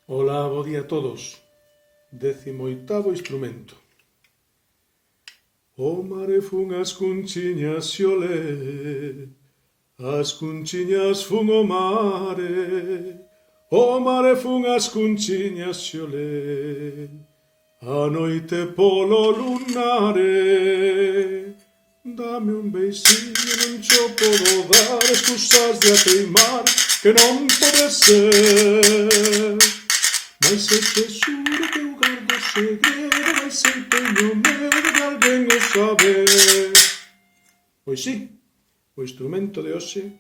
Ola, bo día a todos. 18º instrumento. O mare fun as cunchiñas xolé, as cunchiñas fun o mare fun as cunchiñas xolé, a noite polo lunare. Dame un beixiño, non xo podo dar, excusas de a teimar, que non pode ser. Mais eu te xuro que eu gardo segredo, mais empeño meu de que alguén o saber. Pois sí, o instrumento de hoxe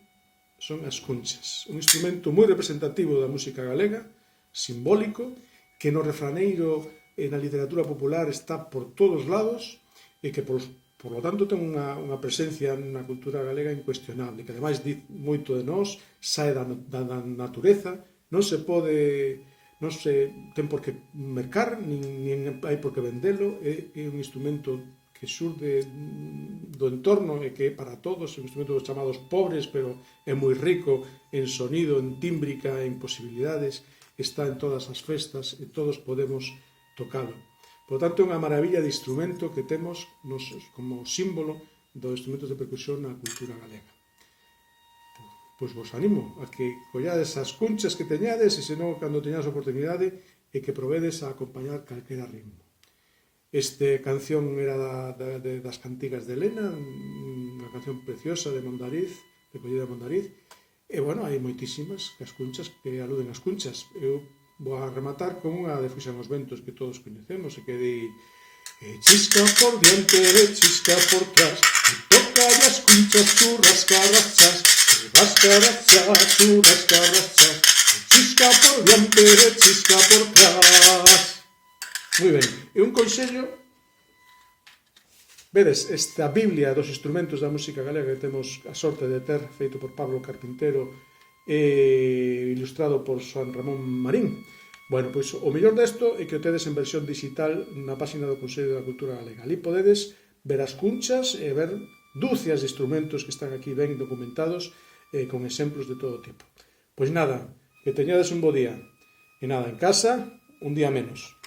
son as cunchas, un instrumento moi representativo da música galega, simbólico, que no refraneiro e na literatura popular está por todos lados e que por lo tanto ten unha presencia na cultura galega incuestionable, que ademais di moito de nós, sae da natureza, non se ten por que mercar, nin hai por que vendelo, é un instrumento que xurde do entorno e que é para todos, é un instrumento dos chamados pobres, pero é moi rico en sonido, en tímbrica, en posibilidades, está en todas as festas e todos podemos tocalo. Por tanto, é unha maravilla de instrumento que temos como símbolo dos instrumentos de percusión na cultura galega. Pois vos animo a que collades as cunchas que teñades e senón cando teñades a oportunidade e que provedes a acompañar calquera ritmo. Esta canción era das cantigas de Helena, unha canción preciosa de Mondariz, recollida de Mondariz, e, bueno, hai moitísimas as cunchas que aluden as cunchas. Eu vou a rematar con unha de Fuxan os ventos que todos coñecemos e que di: chisca por diante, chisca por trás, e toca as cunchas, churrascarrachas, rascarrachas, churrascarrachas, chisca por diante, chisca por trás. Moi ben, e un consello, vedes, esta Biblia dos instrumentos da música galega que temos a sorte de ter, feito por Pablo Carpintero e ilustrado por San Ramón Marín. Bueno, pois o mellor desto é que o tedes en versión digital na página do Consello da Cultura Galega. Ali podedes ver as cunchas e ver dúcias de instrumentos que están aquí ben documentados con exemplos de todo tipo. Pois nada, que teñades un bo día. E nada, en casa, un día menos.